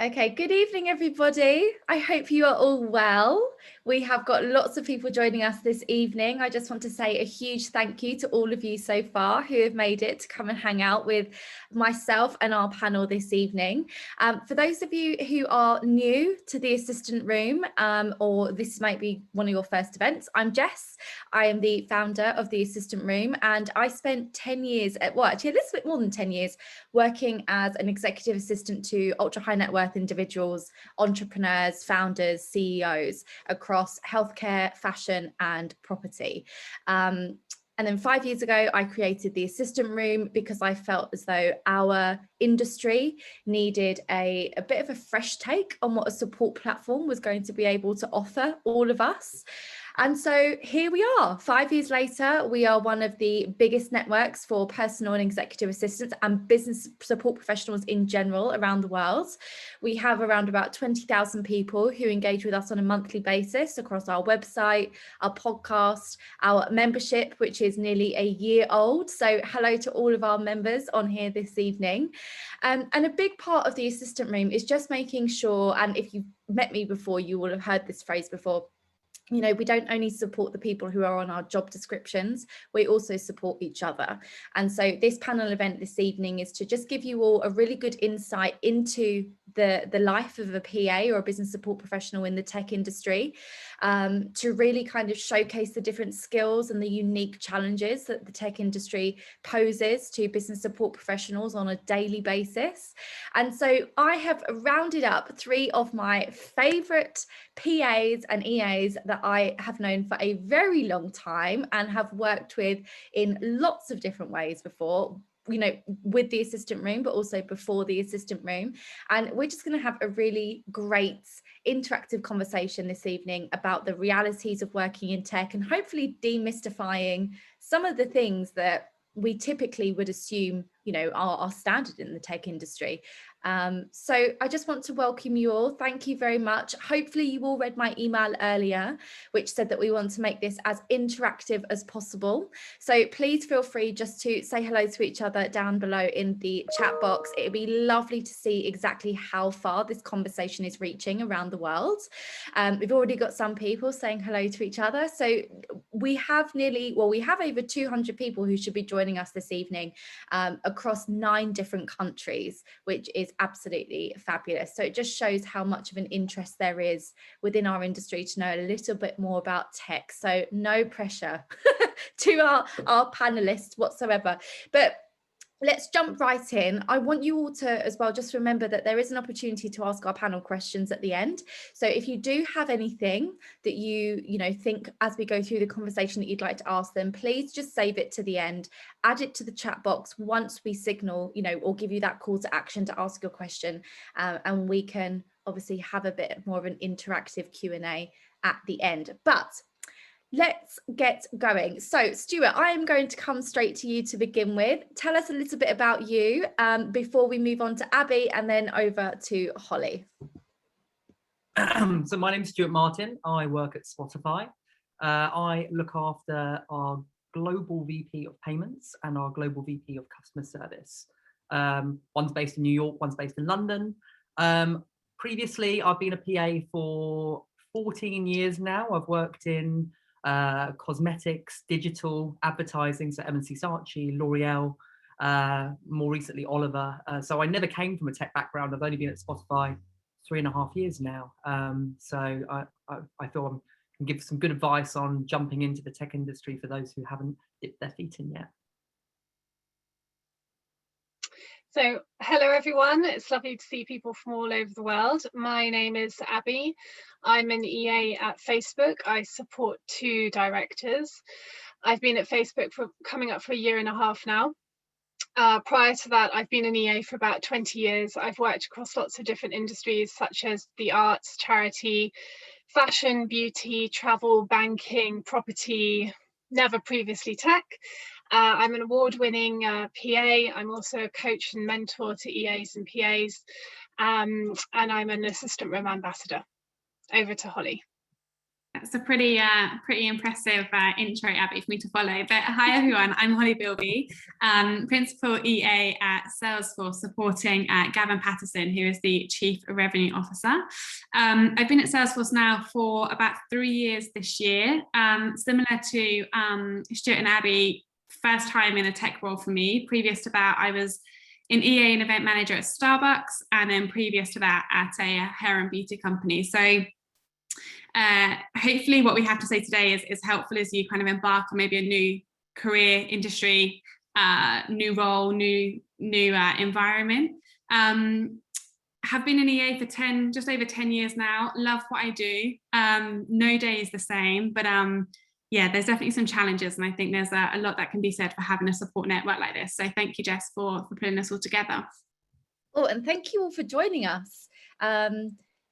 Okay, good evening, everybody. I hope you are all well. We have got lots of people joining us this evening. I just want to say a huge thank you to all of you so far who have made it to come and hang out with myself and our panel this evening. For those of you who are new to the Assistant Room, or this might be one of your first events, I'm Jess. I am the founder of the Assistant Room, and I spent 10 years, actually a little bit more than 10 years, working as an executive assistant to ultra high net worth individuals, entrepreneurs, founders, CEOs across healthcare, fashion and property. And then 5 years ago, I created the Assistant Room because I felt as though our industry needed a bit of a fresh take on what a support platform was going to be able to offer all of us. And so here we are, 5 years later. We are one of the biggest networks for personal and executive assistants and business support professionals in general around the world. We have around about 20,000 people who engage with us on a monthly basis across our website, our podcast, our membership, which is nearly a year old. So hello to all of our members on here this evening. And a big part of the Assistant Room is just making sure, and if you've met me before, you will have heard this phrase before, you know, we don't only support the people who are on our job descriptions, we also support each other. And so this panel event this evening is to just give you all a really good insight into the life of a PA or a business support professional in the tech industry, to really kind of showcase the different skills and the unique challenges that the tech industry poses to business support professionals on a daily basis. And so I have rounded up 3 of my favorite PAs and EAs that I have known for a very long time and have worked with in lots of different ways before, you know, with the Assistant Room, but also before the Assistant Room. And we're just going to have a really great interactive conversation this evening about the realities of working in tech and hopefully demystifying some of the things that we typically would assume, you know, are standard in the tech industry. So I just want to welcome you all. Thank you very much. Hopefully you all read my email earlier, which said that we want to make this as interactive as possible. So please feel free just to say hello to each other down below in the chat box. It'd be lovely to see exactly how far this conversation is reaching around the world. We've already got some people saying hello to each other. So we have over 200 people who should be joining us this evening across 9 different countries, which is absolutely fabulous. So it just shows how much of an interest there is within our industry to know a little bit more about tech. So no pressure to our panelists whatsoever. But let's jump right in. I want you all to as well just remember that there is an opportunity to ask our panel questions at the end. So if you do have anything that you think as we go through the conversation that you'd like to ask them, please just save it to the end, add it to the chat box once we signal, or give you that call to action to ask your question, and we can obviously have a bit more of an interactive Q&A at the end. But let's get going. So Stuart, I am going to come straight to you to begin with. Tell us a little bit about you before we move on to Abby and then over to Holly. So my name is Stuart Martin. I work at Spotify. I look after our global VP of payments and our global VP of customer service. One's based in New York, one's based in London. Previously, I've been a PA for 14 years now. I've worked in cosmetics, digital, advertising, so M&C Saatchi, L'Oreal, more recently Oliver. So I never came from a tech background. I've only been at Spotify 3.5 years now. So I thought I can give some good advice on jumping into the tech industry for those who haven't dipped their feet in yet. So hello everyone, it's lovely to see people from all over the world. My name is Abby. I'm an EA at Facebook. I support 2 directors. I've been at Facebook for coming up for 1.5 years now. Prior to that, I've been an EA for about 20 years. I've worked across lots of different industries such as the arts, charity, fashion, beauty, travel, banking, property, never previously tech. I'm an award-winning PA. I'm also a coach and mentor to EAs and PAs, and I'm an Assistant Room ambassador. Over to Holly. That's a pretty impressive intro, Abby, for me to follow. But hi everyone, I'm Beilby, Principal EA at Salesforce, supporting Gavin Patterson, who is the Chief Revenue Officer. I've been at Salesforce now for about 3 years this year. Similar to Stuart and Abby, first time in a tech role for me. Previous to that, I was an EA and event manager at Starbucks, and then previous to that at a hair and beauty company. So hopefully what we have to say today is helpful as you kind of embark on maybe a new career, industry, new role, new environment. Have been an EA for just over 10 years now. Love what I do. No day is the same, but yeah, there's definitely some challenges, and I think there's a lot that can be said for having a support network like this. So thank you, Jess, for putting us all together. Oh, and thank you all for joining us.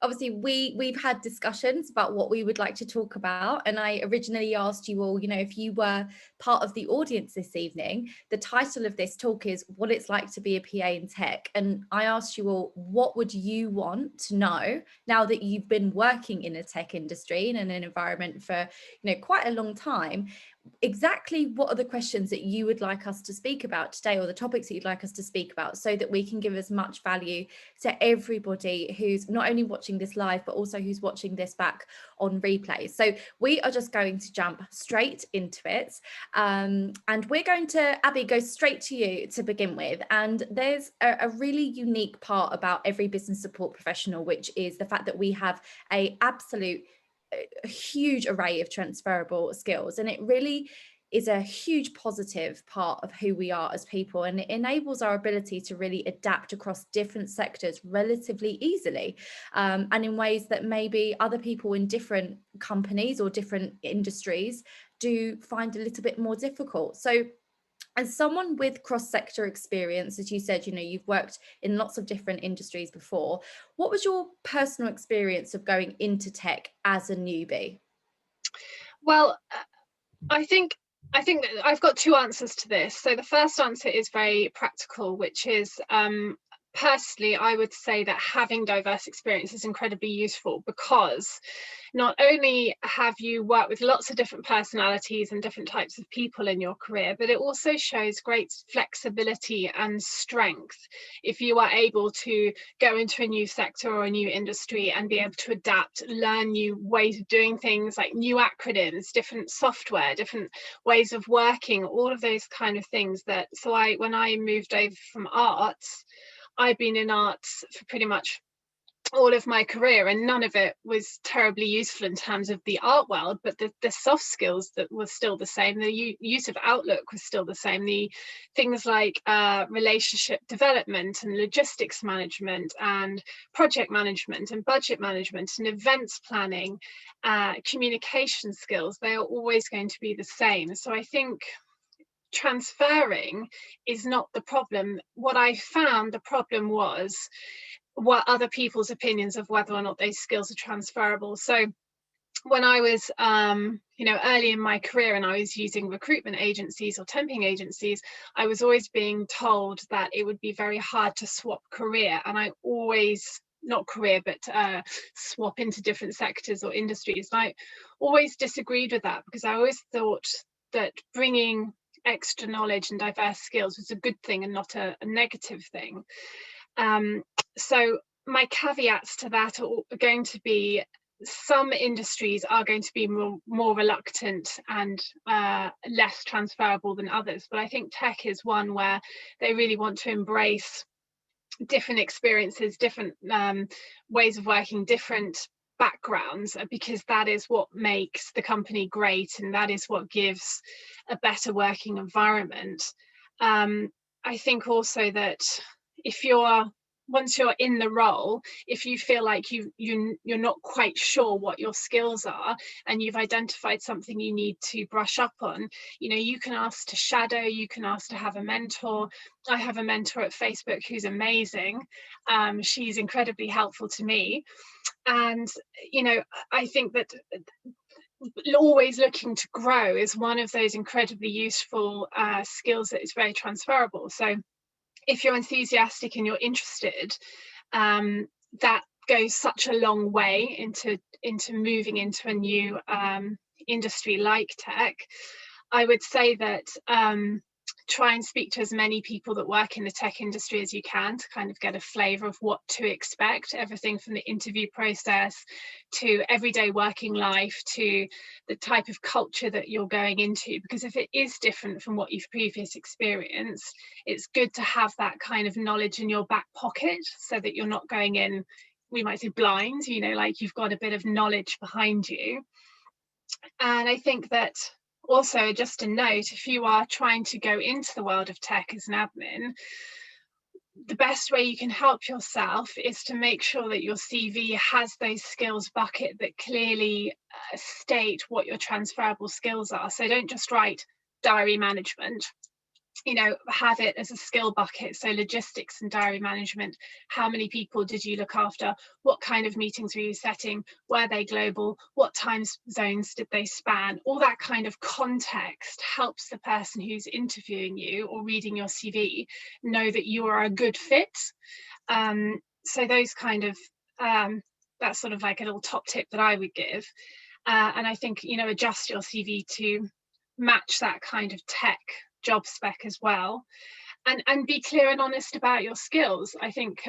Obviously, we've had discussions about what we would like to talk about, and I originally asked you all, if you were part of the audience this evening, the title of this talk is What It's Like to Be a PA in Tech. And I asked you all, what would you want to know now that you've been working in a tech industry and in an environment for quite a long time? Exactly what are the questions that you would like us to speak about today, or the topics that you'd like us to speak about, so that we can give as much value to everybody who's not only watching this live, but also who's watching this back on replay. So we are just going to jump straight into it. And we're going to, Abby, go straight to you to begin with. And there's a really unique part about every business support professional, which is the fact that we have a huge array of transferable skills, and it really is a huge positive part of who we are as people, and it enables our ability to really adapt across different sectors relatively easily, and in ways that maybe other people in different companies or different industries do find a little bit more difficult. So as someone with cross-sector experience, as you said, you've worked in lots of different industries before. What was your personal experience of going into tech as a newbie? Well, I think that I've got two answers to this. So the first answer is very practical, which is personally, I would say that having diverse experience is incredibly useful, because not only have you worked with lots of different personalities and different types of people in your career, but it also shows great flexibility and strength if you are able to go into a new sector or a new industry and be able to adapt, learn new ways of doing things, like new acronyms, different software, different ways of working, all of those kind of things. When I moved over from arts, I've been in arts for pretty much all of my career, and none of it was terribly useful in terms of the art world, but the soft skills that were still the same, the use of Outlook was still the same, the things like relationship development and logistics management and project management and budget management and events planning, communication skills, they are always going to be the same. So I think transferring is not the problem. What I found the problem was what other people's opinions of whether or not those skills are transferable. So when I was early in my career and I was using recruitment agencies or temping agencies, I was always being told that it would be very hard to swap career, and I always swap into different sectors or industries. And I always disagreed with that, because I always thought that bringing extra knowledge and diverse skills was a good thing and not a negative thing. So my caveats to that are going to be, some industries are going to be more reluctant and less transferable than others, but I think tech is one where they really want to embrace different experiences, different ways of working, different backgrounds, because that is what makes the company great, and that is what gives a better working environment. I think also that once you're in the role, if you feel like you're not quite sure what your skills are and you've identified something you need to brush up on, you can ask to shadow, you can ask to have a mentor. I have a mentor at Facebook who's amazing. She's incredibly helpful to me. And, I think that always looking to grow is one of those incredibly useful skills that is very transferable. So if you're enthusiastic and you're interested, that goes such a long way into moving into a new industry like tech. I would say that try and speak to as many people that work in the tech industry as you can to kind of get a flavour of what to expect, everything from the interview process to everyday working life to the type of culture that you're going into, because if it is different from what you've previously experienced, it's good to have that kind of knowledge in your back pocket so that you're not going in, we might say blind, you know, like you've got a bit of knowledge behind you. And I think that also, just a note, if you are trying to go into the world of tech as an admin, the best way you can help yourself is to make sure that your CV has those skills bucket that clearly state what your transferable skills are. So don't just write diary management, you know, have it as a skill bucket. So logistics and diary management, how many people did you look after? What kind of meetings were you setting? Were they global? What time zones did they span? All that kind of context helps the person who's interviewing you or reading your CV know that you are a good fit. So those kind of, that's sort of like a little top tip that I would give. And I think, you know, adjust your CV to match that kind of tech job spec as well, and be clear and honest about your skills. I think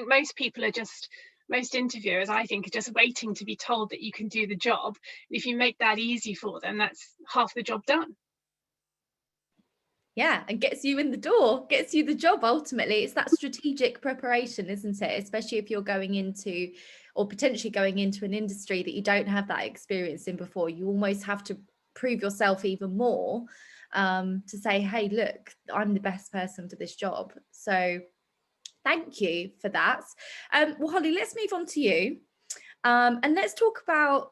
most people are just, most interviewers I think are just waiting to be told that you can do the job. If you make that easy for them, that's half the job done. Yeah, and gets you in the door, gets you the job. Ultimately, it's that strategic preparation, isn't it? Especially if you're going into, or potentially going into, an industry that you don't have that experience in before. You almost have to prove yourself even more, to say, hey, look, I'm the best person for this job. So thank you for that. Well, Holly, let's move on to you, and let's talk about,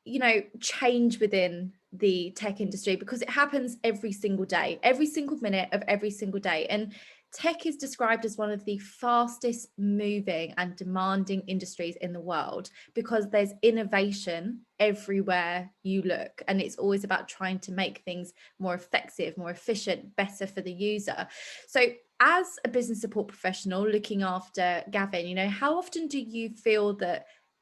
you know, change within the tech industry, because it happens every single day, every single minute of every single day. And tech is described as one of the fastest moving and demanding industries in the world, because there's innovation everywhere you look, and it's always about trying to make things more effective, more efficient, better for the user. So as a business support professional looking after Gavin, you know, how often do you feel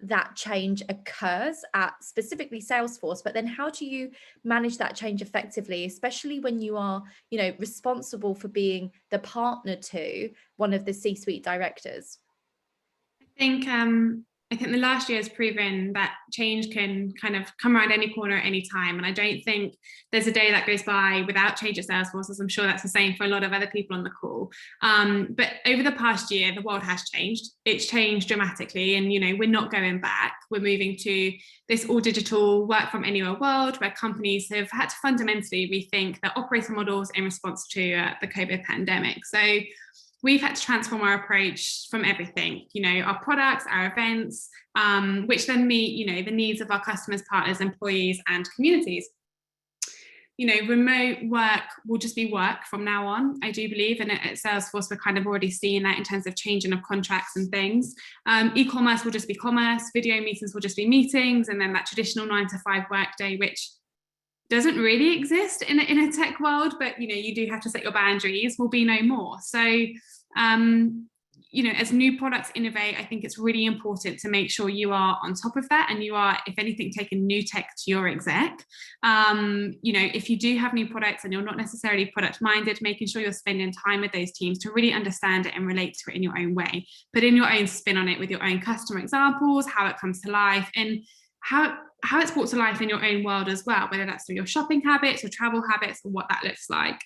that change occurs at specifically Salesforce, but then how do you manage that change effectively, especially when you are, you know, responsible for being the partner to one of the C-suite directors? I think the last year has proven that change can kind of come around any corner at any time. And I don't think there's a day that goes by without change at Salesforce, as I'm sure that's the same for a lot of other people on the call. But over the past year, the world has changed. It's changed dramatically. And, you know, we're not going back. We're moving to this all digital work from anywhere world, where companies have had to fundamentally rethink their operating models in response to the COVID pandemic. So we've had to transform our approach from everything, you know, our products, our events, which then meet, you know, the needs of our customers, partners, employees, and communities. You know, remote work will just be work from now on, I do believe. And at Salesforce, we're kind of already seeing that in terms of changing of contracts and things. E-commerce will just be commerce, video meetings will just be meetings, and then that traditional 9-to-5 workday, which doesn't really exist in a tech world, but, you know, you do have to set your boundaries, will be no more. So, you know, as new products innovate, I think it's really important to make sure you are on top of that, and you are, if anything, taking new tech to your exec. You know, if you do have new products and you're not necessarily product minded, making sure you're spending time with those teams to really understand it and relate to it in your own way, put in your own spin on it with your own customer examples, how it comes to life, and how it's brought to life in your own world as well, whether that's through your shopping habits or travel habits or what that looks like.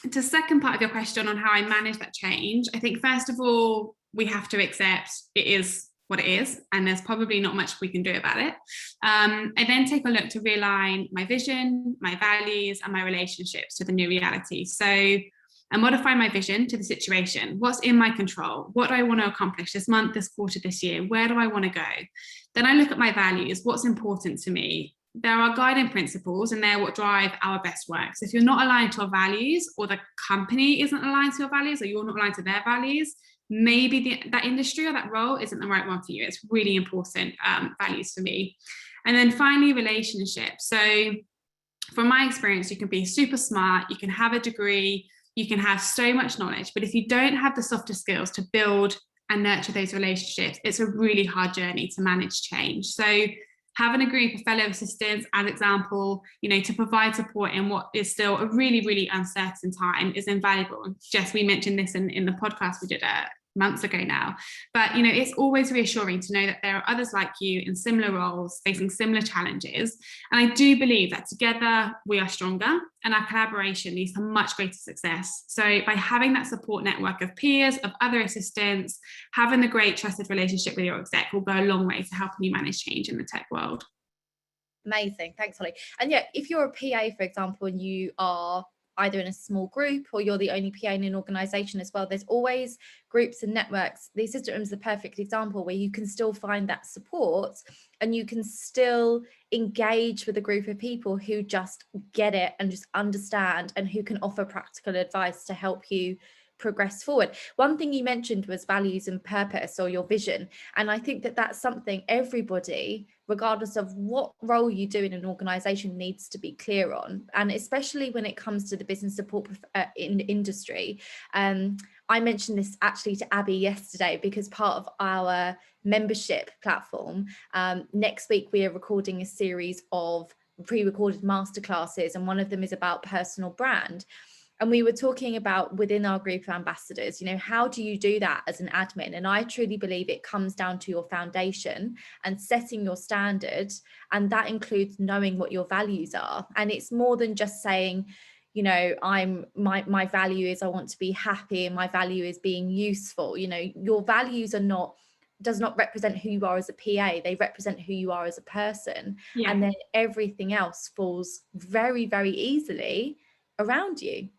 The second part of your question on how I manage that change, I think first of all, we have to accept it is what it is, and there's probably not much we can do about it. I then take a look to realign my vision, my values, and my relationships to the new reality. So I modify my vision to the situation. What's in my control? What do I want to accomplish this month, this quarter, this year? Where do I want to go? Then I look at my values. What's important to me? There are guiding principles, and they're what drive our best work. So if you're not aligned to your values, or the company isn't aligned to your values, or you're not aligned to their values, maybe that industry or that role isn't the right one for you. It's really important values for me. And then finally, relationships. So from my experience, you can be super smart, you can have a degree, you can have so much knowledge, but if you don't have the softer skills to build and nurture those relationships, it's a really hard journey to manage change. So having a group of fellow assistants, as example, to provide support in what is still a really, really uncertain time is invaluable. Jess, we mentioned this in the podcast we did months ago now, but it's always reassuring to know that there are others like you in similar roles facing similar challenges, and I do believe that together we are stronger and our collaboration leads to much greater success. So by having that support network of peers, of other assistants, having the great trusted relationship with your exec will go a long way to helping you manage change in the tech world. Amazing, thanks Holly. And yeah, if you're a PA, for example, and you are either in a small group or you're the only PA in an organization as well, there's always groups and networks. The assistant room is the perfect example where you can still find that support and you can still engage with a group of people who just get it and just understand and who can offer practical advice to help you progress forward. One thing you mentioned was values and purpose, or your vision, and I think that that's something everybody, regardless of what role you do in an organization, needs to be clear on, and especially when it comes to the business support in industry. I mentioned this actually to Abby yesterday because part of our membership platform, next week we are recording a series of pre-recorded masterclasses, and one of them is about personal brand. And we were talking about within our group of ambassadors, how do you do that as an admin? And I truly believe it comes down to your foundation and setting your standard. And that includes knowing what your values are. And it's more than just saying, my value is I want to be happy and my value is being useful. Your values does not represent who you are as a PA. They represent who you are as a person. Yeah. And then everything else falls very, very easily around you.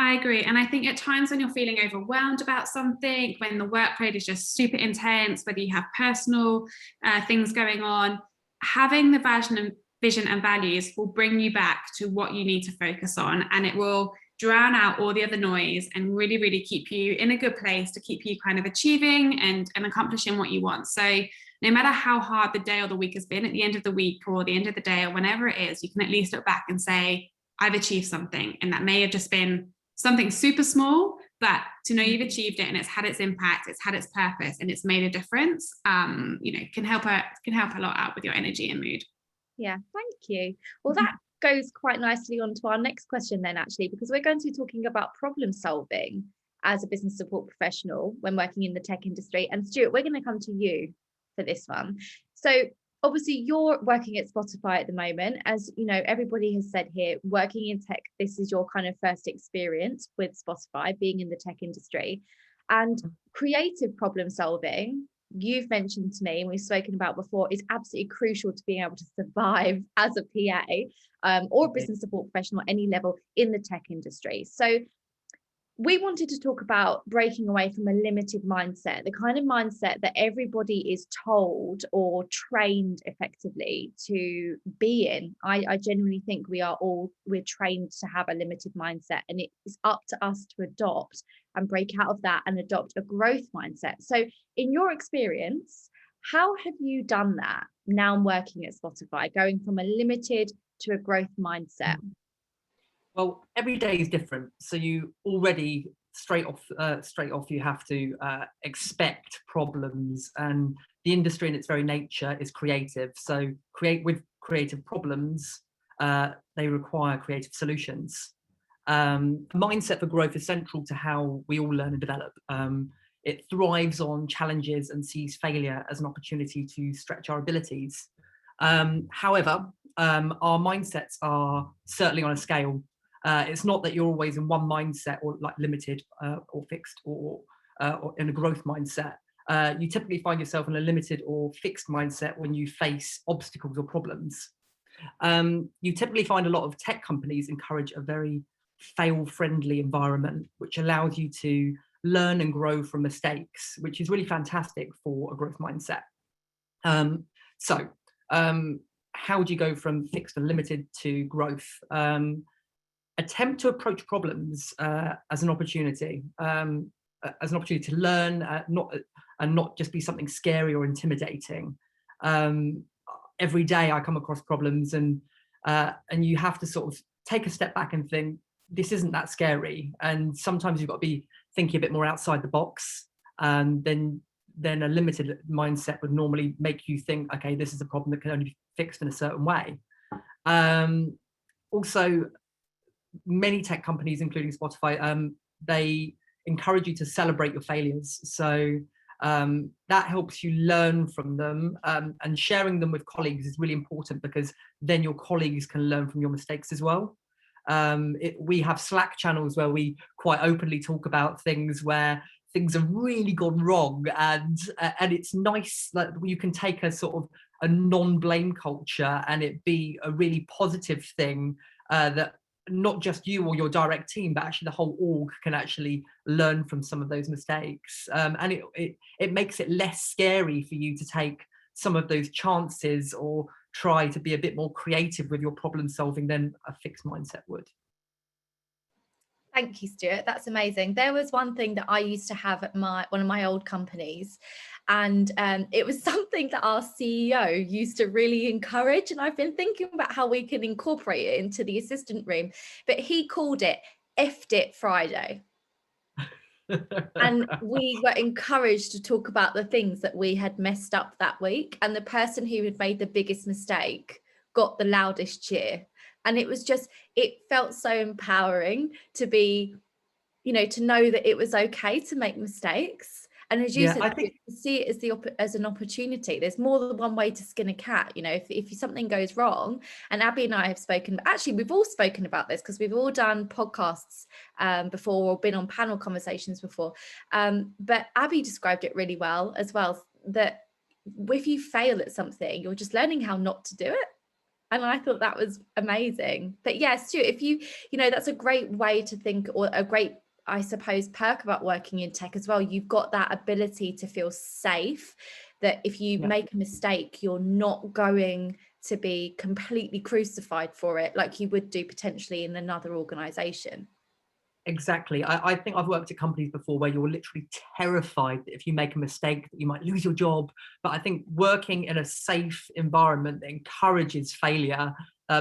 I agree. And I think at times when you're feeling overwhelmed about something, when the workload is just super intense, whether you have personal things going on, having the vision and values will bring you back to what you need to focus on, and it will drown out all the other noise and really, really keep you in a good place to keep you kind of achieving and accomplishing what you want. So no matter how hard the day or the week has been, at the end of the week or the end of the day or whenever it is, you can at least look back and say, I've achieved something. And that may have just been something super small, but to know you've achieved it and it's had its impact, it's had its purpose, and it's made a difference, can help a lot out with your energy and mood. Yeah, thank you. Well, that goes quite nicely on to our next question then, actually, because we're going to be talking about problem solving as a business support professional when working in the tech industry. And Stuart, we're going to come to you for this one. So obviously you're working at Spotify at the moment. As everybody has said here, working in tech, this is your kind of first experience with Spotify, being in the tech industry. And creative problem solving, you've mentioned to me, and we've spoken about before, is absolutely crucial to being able to survive as a PA or a business support professional at any level in the tech industry. So we wanted to talk about breaking away from a limited mindset, the kind of mindset that everybody is told or trained effectively to be in. I genuinely think we're trained to have a limited mindset, and it is up to us to adopt and break out of that and adopt a growth mindset. So in your experience, how have you done that now working at Spotify, going from a limited to a growth mindset? Well, every day is different, so you already straight off you have to expect problems, and the industry in its very nature is creative. So with creative problems, they require creative solutions. Mindset for growth is central to how we all learn and develop. It thrives on challenges and sees failure as an opportunity to stretch our abilities. However, our mindsets are certainly on a scale. It's not that you're always in one mindset or like limited or fixed or in a growth mindset. You typically find yourself in a limited or fixed mindset when you face obstacles or problems. You typically find a lot of tech companies encourage a very fail-friendly environment, which allows you to learn and grow from mistakes, which is really fantastic for a growth mindset. So how do you go from fixed and limited to growth? Attempt to approach problems as an opportunity to learn, not just be something scary or intimidating. Every day I come across problems, and you have to sort of take a step back and think, this isn't that scary. And sometimes you've got to be thinking a bit more outside the box than then a limited mindset would normally make you think, okay, this is a problem that can only be fixed in a certain way. Also, many tech companies, including Spotify, they encourage you to celebrate your failures. So that helps you learn from them, and sharing them with colleagues is really important, because then your colleagues can learn from your mistakes as well. We have Slack channels where we quite openly talk about things where things have really gone wrong, and it's nice that you can take a sort of a non-blame culture and it be a really positive thing, that not just you or your direct team, but actually the whole org can actually learn from some of those mistakes. And it makes it less scary for you to take some of those chances or try to be a bit more creative with your problem solving than a fixed mindset would. Thank you, Stuart. That's amazing. There was one thing that I used to have at one of my old companies, and it was something that our CEO used to really encourage. And I've been thinking about how we can incorporate it into the assistant room, but he called it "Effed It Friday." And we were encouraged to talk about the things that we had messed up that week, and the person who had made the biggest mistake got the loudest cheer. And it was just, it felt so empowering to be, to know that it was okay to make mistakes. And as you said, I think to see it as an opportunity. There's more than one way to skin a cat. If something goes wrong, and Abby and I have spoken, actually we've all spoken about this because we've all done podcasts before, or been on panel conversations before. But Abby described it really well as well, that if you fail at something, you're just learning how not to do it. And I thought that was amazing. But yeah, Stuart, if that's a great way to think, or a great, I suppose, perk about working in tech as well. You've got that ability to feel safe, that if you make a mistake, you're not going to be completely crucified for it like you would do potentially in another organization. Exactly. I think I've worked at companies before where you're literally terrified that if you make a mistake that you might lose your job. But I think working in a safe environment that encourages failure,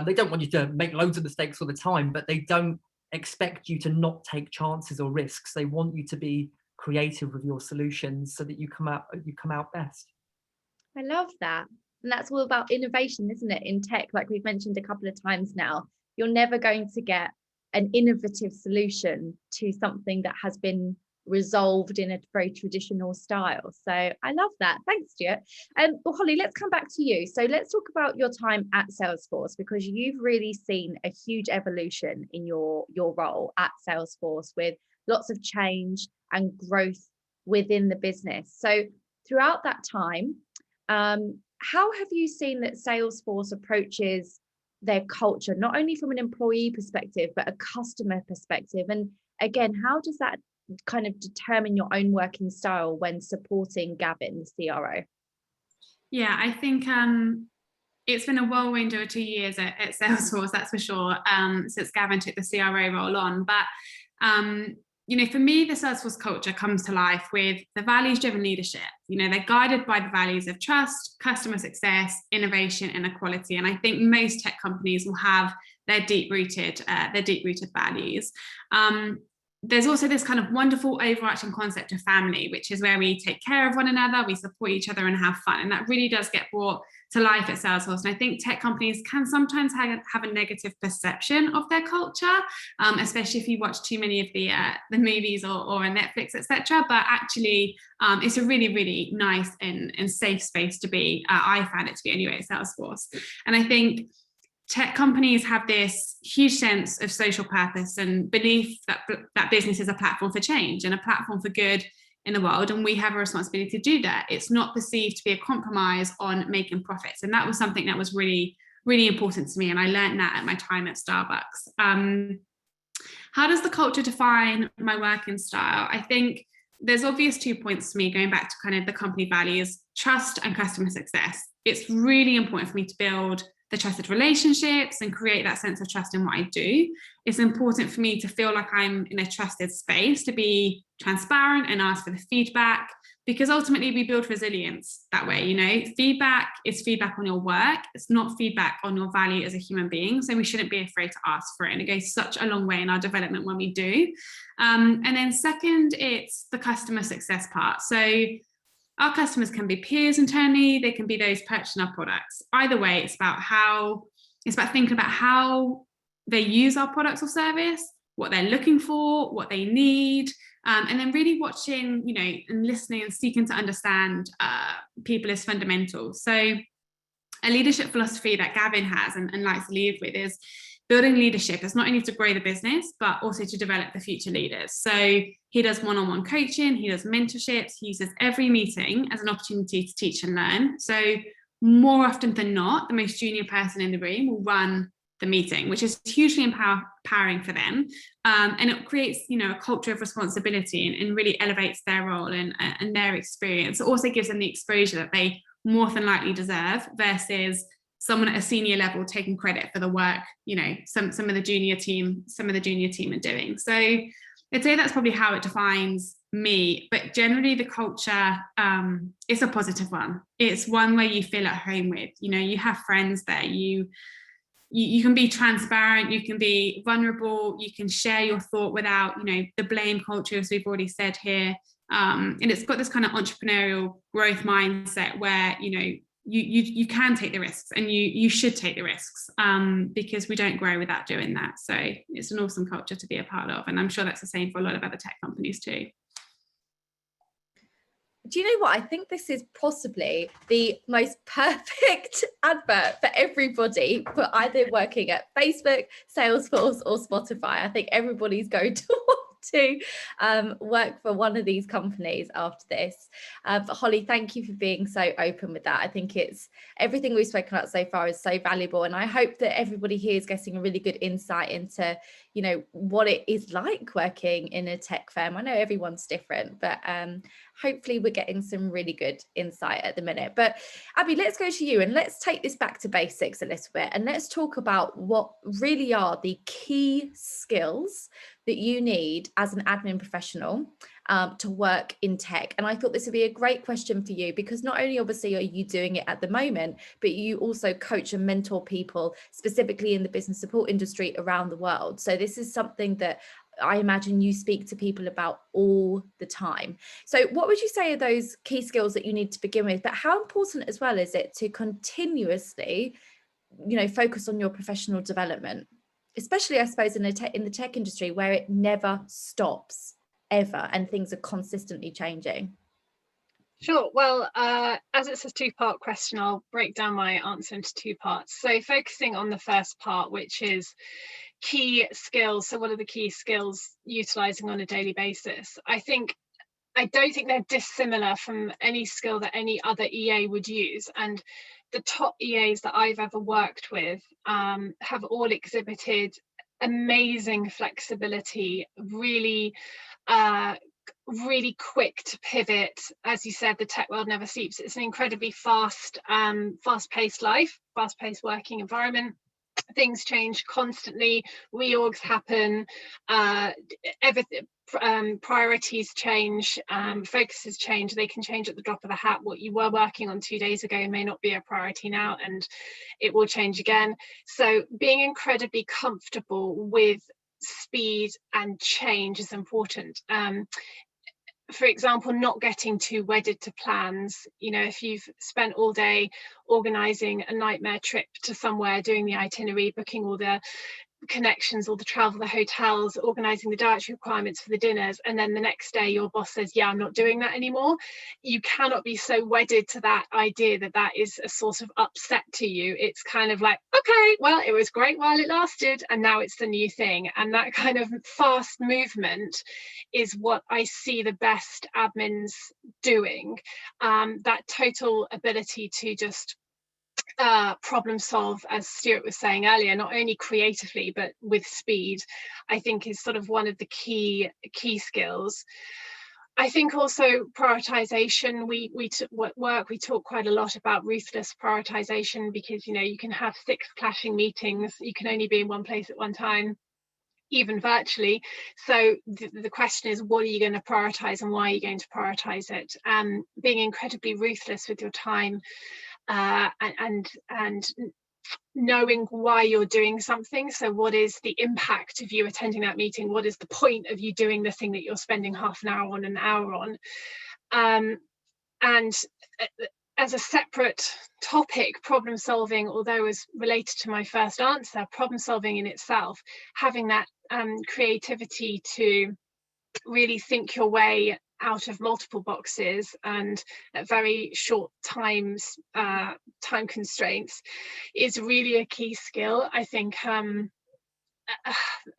they don't want you to make loads of mistakes all the time, but they don't expect you to not take chances or risks. They want you to be creative with your solutions so that you come out best. I love that. And that's all about innovation, isn't it? In tech, like we've mentioned a couple of times now, you're never going to get an innovative solution to something that has been resolved in a very traditional style. So I love that. Thanks, Stuart. Well, Holly, let's come back to you. So let's talk about your time at Salesforce, because you've really seen a huge evolution in your role at Salesforce, with lots of change and growth within the business. So throughout that time, how have you seen that Salesforce approaches their culture, not only from an employee perspective, but a customer perspective? And again, how does that kind of determine your own working style when supporting Gavin, the CRO? Yeah, I think it's been a whirlwind over 2 years at Salesforce, that's for sure, since Gavin took the CRO role on. But for me, the Salesforce culture comes to life with the values-driven leadership. They're guided by the values of trust, customer success, innovation, and equality. And I think most tech companies will have their deep-rooted values. There's also this kind of wonderful overarching concept of family, which is where we take care of one another, we support each other and have fun. And that really does get brought to life at Salesforce. And I think tech companies can sometimes have a negative perception of their culture, especially if you watch too many of the movies or on Netflix, etc. But actually, it's a really, really nice and safe space to be. I found it to be anyway at Salesforce. And I think tech companies have this huge sense of social purpose and belief that business is a platform for change and a platform for good in the world, and we have a responsibility to do that. It's not perceived to be a compromise on making profits, and that was something that was really, really important to me, and I learned that at my time at Starbucks. How does the culture define my working style? I think there's obvious 2 points to me, going back to kind of the company values: trust and customer success. It's really important for me to build the trusted relationships and create that sense of trust in what I do. It's important for me to feel like I'm in a trusted space, to be transparent and ask for the feedback, because ultimately we build resilience that way. Feedback is feedback on your work. It's not feedback on your value as a human being. So we shouldn't be afraid to ask for it. And it goes such a long way in our development when we do. And then second, it's the customer success part. So our customers can be peers internally, they can be those purchasing our products. Either way, it's about thinking about how they use our products or service, what they're looking for, what they need, and then really watching, and listening and seeking to understand people is fundamental. So a leadership philosophy that Gavin has and likes to lead with is building leadership is not only to grow the business, but also to develop the future leaders. So he does one-on-one coaching, he does mentorships, he uses every meeting as an opportunity to teach and learn. So more often than not, the most junior person in the room will run the meeting, which is hugely empowering for them. And it creates, a culture of responsibility and really elevates their role and their experience. It also gives them the exposure that they more than likely deserve versus someone at a senior level taking credit for the work, some of the junior team are doing. So I'd say that's probably how it defines me, but generally the culture is a positive one. It's one where you feel at home with, you have friends there, you can be transparent, you can be vulnerable, you can share your thought without, the blame culture, as we've already said here. And it's got this kind of entrepreneurial growth mindset where, you can take the risks and you should take the risks because we don't grow without doing that. So it's an awesome culture to be a part of. And I'm sure that's the same for a lot of other tech companies too. Do you know what? I think this is possibly the most perfect advert for everybody for either working at Facebook, Salesforce or Spotify. I think everybody's going to want to work for one of these companies after this. But Holly, thank you for being so open with that. I think it's everything we've spoken about so far is so valuable, and I hope that everybody here is getting a really good insight into what it is like working in a tech firm. I know everyone's different, but hopefully we're getting some really good insight at the minute. But Abby, let's go to you and let's take this back to basics a little bit, and let's talk about what really are the key skills that you need as an admin professional to work in tech. And I thought this would be a great question for you, because not only obviously are you doing it at the moment, but you also coach and mentor people specifically in the business support industry around the world. So this is something that I imagine you speak to people about all the time. So what would you say are those key skills that you need to begin with? But how important as well is it to continuously, focus on your professional development, especially I suppose in the tech industry where it never stops ever and things are consistently changing? Sure. Well, as it's a two-part question, I'll break down my answer into two parts. So focusing on the first part, which is key skills. So what are the key skills utilizing on a daily basis? I don't think they're dissimilar from any skill that any other EA would use. And the top EAs that I've ever worked with have all exhibited amazing flexibility, really quick to pivot. As you said, the tech world never sleeps. It's an incredibly fast-paced life, fast-paced working environment. Things change constantly, reorgs happen, everything, priorities change, focuses change. They can change at the drop of a hat. What you were working on 2 days ago may not be a priority now, and it will change again. So being incredibly comfortable with speed and change is important. For example, not getting too wedded to plans. If you've spent all day organizing a nightmare trip to somewhere, doing the itinerary, booking all the connections, all the travel, the hotels, organizing the dietary requirements for the dinners, and then the next day your boss says, yeah, I'm not doing that anymore. You cannot be so wedded to that idea that is a source of upset to you. It's kind of like, okay, well, it was great while it lasted, and now it's the new thing. And that kind of fast movement is what I see the best admins doing. That total ability to just problem solve, as Stuart was saying earlier, not only creatively but with speed, I think is sort of one of the key skills. I think also prioritization. We talk quite a lot about ruthless prioritization, because you can have 6 clashing meetings, you can only be in one place at one time, even virtually. So the question is, what are you going to prioritize and why are you going to prioritize it? Being incredibly ruthless with your time, and knowing why you're doing something. So what is the impact of you attending that meeting? What is the point of you doing the thing that you're spending half an hour on, an hour on? And as a separate topic, problem solving, although is related to my first answer, problem solving in itself, having that creativity to really think your way out of multiple boxes and at very short time constraints is really a key skill. I think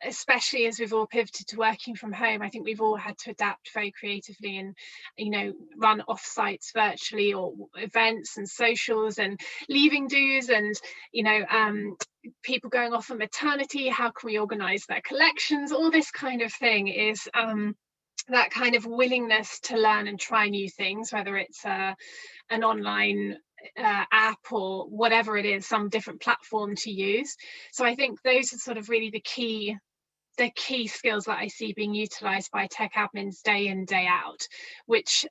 especially as we've all pivoted to working from home, I think we've all had to adapt very creatively and, you know, run off-sites virtually, or events and socials and leaving dues, and, you know, people going off on maternity, how can we organize their collections? All this kind of thing is that kind of willingness to learn and try new things, whether it's an online app or whatever it is, some different platform to use. So I think those are sort of really the key skills that I see being utilized by tech admins day in, day out, which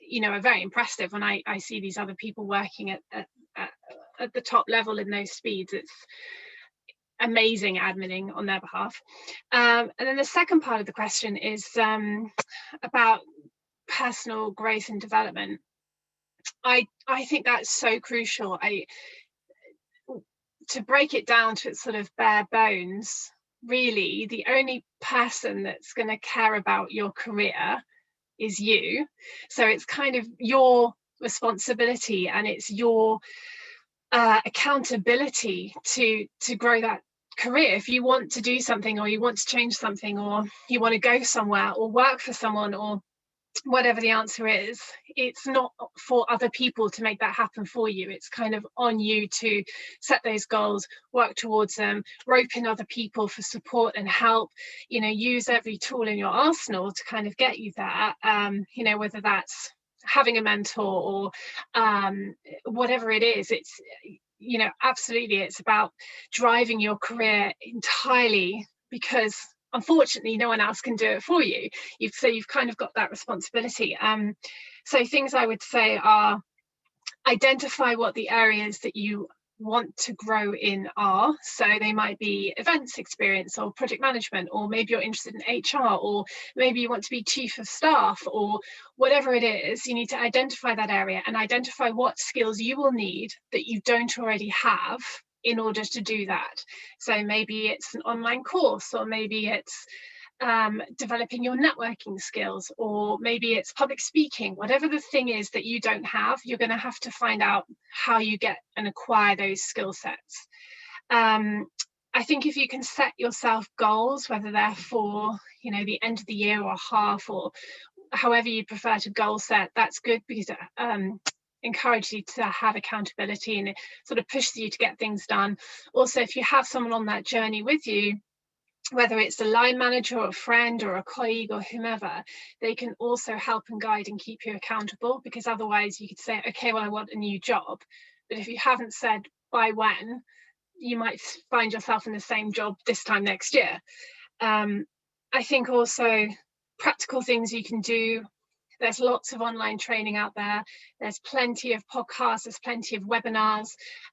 you know, are very impressive when I see these other people working at the top level in those speeds. It's amazing adminning on their behalf. And then the second part of the question is about personal growth and development. I think that's so crucial. To break it down to its sort of bare bones, really, the only person that's going to care about your career is you. So it's kind of your responsibility, and it's your accountability to grow that career. If you want to do something, or you want to change something, or you want to go somewhere or work for someone, or whatever the answer is, it's not for other people to make that happen for you. It's kind of on you to set those goals, work towards them, rope in other people for support and help, you know, use every tool in your arsenal to kind of get you there. You know, whether that's having a mentor or whatever it is, it's, you know, absolutely, it's about driving your career entirely, because unfortunately no one else can do it for you. So you've kind of got that responsibility. So things I would say are, identify what the areas that you want to grow in are. So they might be events experience or project management, or maybe you're interested in HR, or maybe you want to be chief of staff, or whatever it is. You need to identify that area and identify what skills you will need that you don't already have in order to do that. So maybe it's an online course, or maybe it's developing your networking skills, or maybe it's public speaking. Whatever the thing is that you don't have, you're going to have to find out how you get and acquire those skill sets. I think if you can set yourself goals, whether they're for, you know, the end of the year or half, or however you prefer to goal set, that's good, because it encourages you to have accountability, and it sort of pushes you to get things done. Also, if you have someone on that journey with you, whether it's a line manager or a friend or a colleague or whomever, they can also help and guide and keep you accountable, because otherwise you could say, okay, well, I want a new job, but if you haven't said by when, you might find yourself in the same job this time next year. I think also practical things you can do. There's lots of online training out there. There's plenty of podcasts, there's plenty of webinars.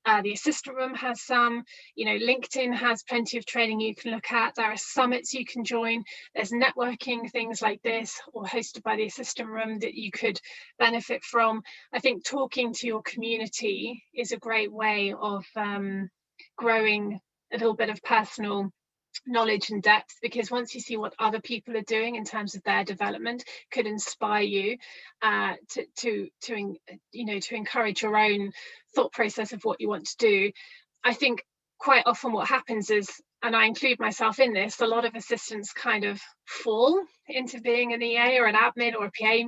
The Assistant Room has some, you know, LinkedIn has plenty of training you can look at. There are summits you can join. There's networking things like this, or hosted by the Assistant Room, that you could benefit from. I think talking to your community is a great way of growing a little bit of personal knowledge and depth, because once you see what other people are doing in terms of their development, could inspire you to you know, to encourage your own thought process of what you want to do. I think quite often what happens is, and I include myself in this, a lot of assistants kind of fall into being an EA or an admin or a PA.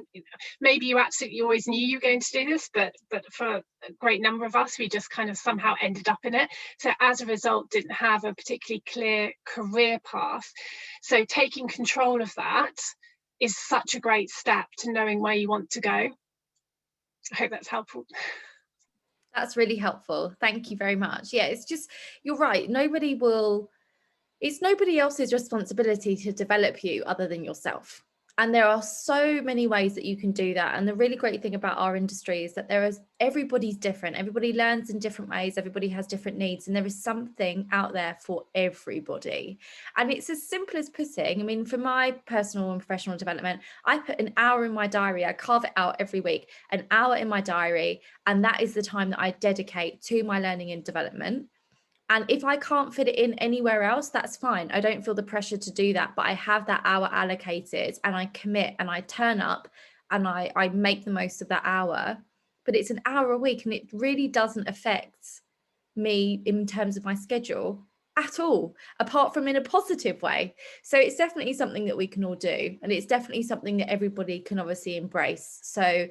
Maybe you absolutely always knew you were going to do this, but for a great number of us, we just kind of somehow ended up in it. So as a result, didn't have a particularly clear career path. So taking control of that is such a great step to knowing where you want to go. I hope that's helpful. That's really helpful. Thank you very much. Yeah, it's just, you're right. It's nobody else's responsibility to develop you other than yourself. And there are so many ways that you can do that. And the really great thing about our industry is that everybody's different. Everybody learns in different ways. Everybody has different needs. And there is something out there for everybody. And it's as simple as putting, I mean, for my personal and professional development, I put an hour in my diary. I carve it out every week, an hour in my diary. And that is the time that I dedicate to my learning and development. And if I can't fit it in anywhere else, that's fine. I don't feel the pressure to do that, but I have that hour allocated and I commit and I turn up and I make the most of that hour. But it's an hour a week and it really doesn't affect me in terms of my schedule at all, apart from in a positive way. So it's definitely something that we can all do. And it's definitely something that everybody can obviously embrace. So,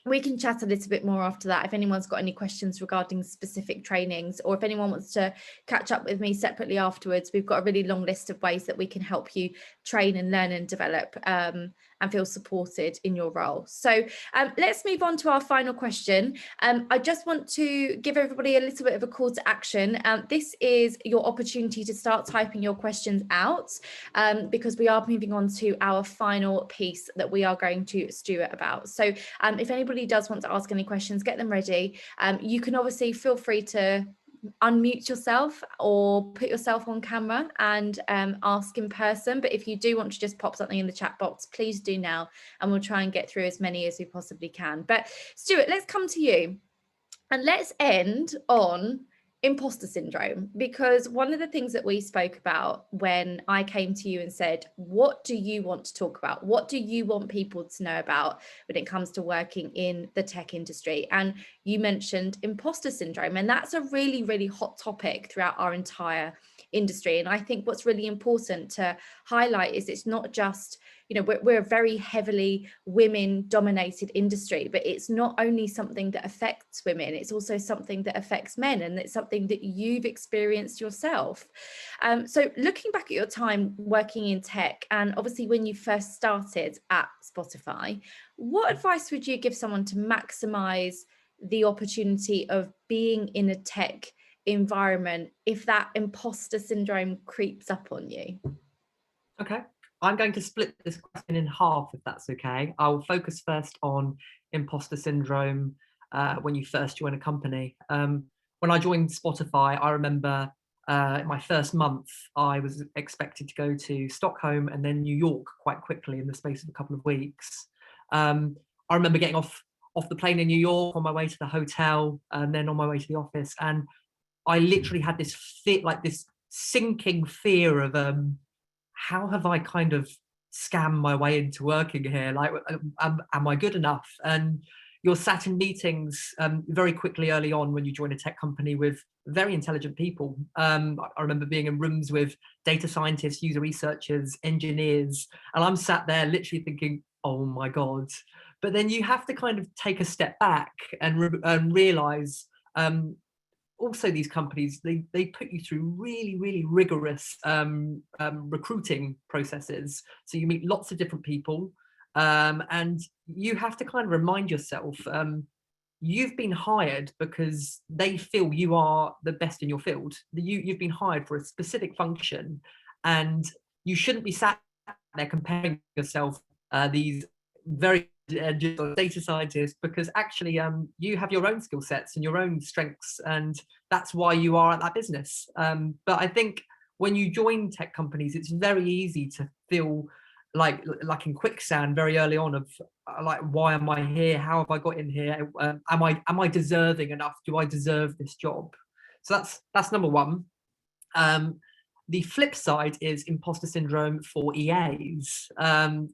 we can chat a little bit more after that if anyone's got any questions regarding specific trainings, or if anyone wants to catch up with me separately afterwards. We've got a really long list of ways that we can help you train and learn and develop and feel supported in your role. So let's move on to our final question. I just want to give everybody a little bit of a call to action. This is your opportunity to start typing your questions out because we are moving on to our final piece that we are going to Stuart about. So if anybody does want to ask any questions, get them ready. You can obviously feel free to unmute yourself or put yourself on camera and ask in person. But if you do want to just pop something in the chat box, please do now, and we'll try and get through as many as we possibly can. But Stuart, let's come to you and let's end on imposter syndrome, because one of the things that we spoke about when I came to you and said, what do you want to talk about? What do you want people to know about when it comes to working in the tech industry? And you mentioned imposter syndrome, and that's a really, really hot topic throughout our entire industry. And I think what's really important to highlight is it's not just, you know, we're a very heavily women dominated industry, but it's not only something that affects women, it's also something that affects men, and it's something that you've experienced yourself. So looking back at your time working in tech, and obviously when you first started at Spotify, what advice would you give someone to maximize the opportunity of being in a tech environment if that imposter syndrome creeps up on you? Okay, I'm going to split this question in half, if that's okay. I'll focus first on imposter syndrome when you first join a company. When I joined Spotify, I remember my first month, I was expected to go to Stockholm and then New York quite quickly in the space of a couple of weeks. I remember getting off the plane in New York, on my way to the hotel, and then on my way to the office, and I literally had this this sinking fear of how have I kind of scammed my way into working here? Like, am I good enough? And you're sat in meetings very quickly early on when you join a tech company with very intelligent people. I remember being in rooms with data scientists, user researchers, engineers, and I'm sat there literally thinking, oh my God. But then you have to kind of take a step back and realize also these companies, they put you through really, really rigorous recruiting processes. So you meet lots of different people, and you have to kind of remind yourself, you've been hired because they feel you are the best in your field. You've been hired for a specific function, and you shouldn't be sat there comparing yourself these very data scientists, because actually you have your own skill sets and your own strengths, and that's why you are at that business. But I think when you join tech companies, it's very easy to feel like in quicksand very early on of like, why am I here? How have I got in here? Am I deserving enough? Do I deserve this job? So that's number one. The flip side is imposter syndrome for EAs.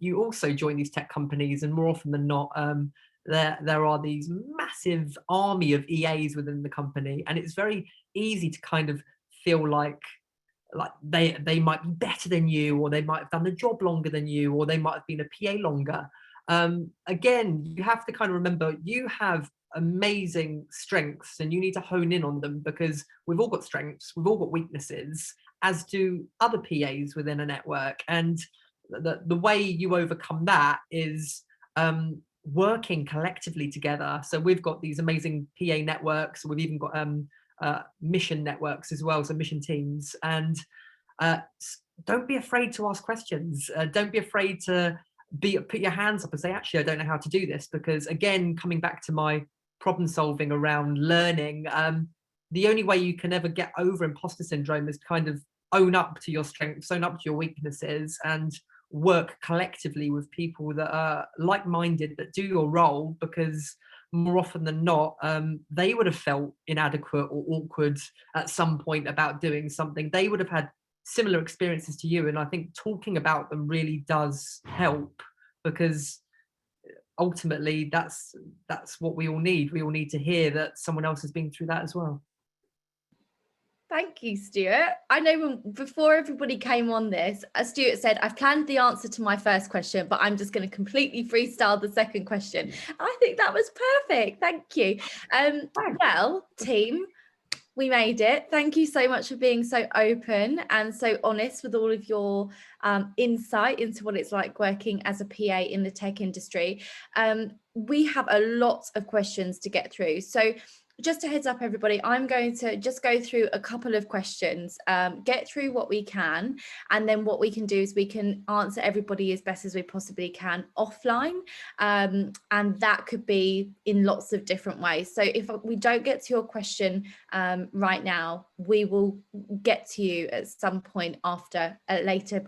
You also join these tech companies, and more often than not, there are these massive army of EAs within the company, and it's very easy to kind of feel like they might be better than you, or they might have done the job longer than you, or they might have been a PA longer. Again, you have to kind of remember you have amazing strengths and you need to hone in on them, because we've all got strengths, we've all got weaknesses, as do other PAs within a network. And the way you overcome that is working collectively together. So we've got these amazing PA networks. We've even got mission networks as well, so mission teams. And don't be afraid to ask questions. Don't be afraid to put your hands up and say, actually, I don't know how to do this. Because again, coming back to my problem solving around learning, the only way you can ever get over imposter syndrome is kind of own up to your strengths, own up to your weaknesses, and work collectively with people that are like-minded, that do your role, because more often than not, they would have felt inadequate or awkward at some point about doing something. They would have had similar experiences to you, and I think talking about them really does help, because ultimately that's what we all need. We all need to hear that someone else has been through that as well. Thank you, Stuart. I know before everybody came on this, as Stuart said, I've planned the answer to my first question, but I'm just going to completely freestyle the second question. I think that was perfect. Thank you. Well, team, we made it. Thank you so much for being so open and so honest with all of your insight into what it's like working as a PA in the tech industry. We have a lot of questions to get through. So just a heads up, everybody, I'm going to just go through a couple of questions, get through what we can, and then what we can do is we can answer everybody as best as we possibly can offline, and that could be in lots of different ways. So if we don't get to your question right now, we will get to you at some point after at a later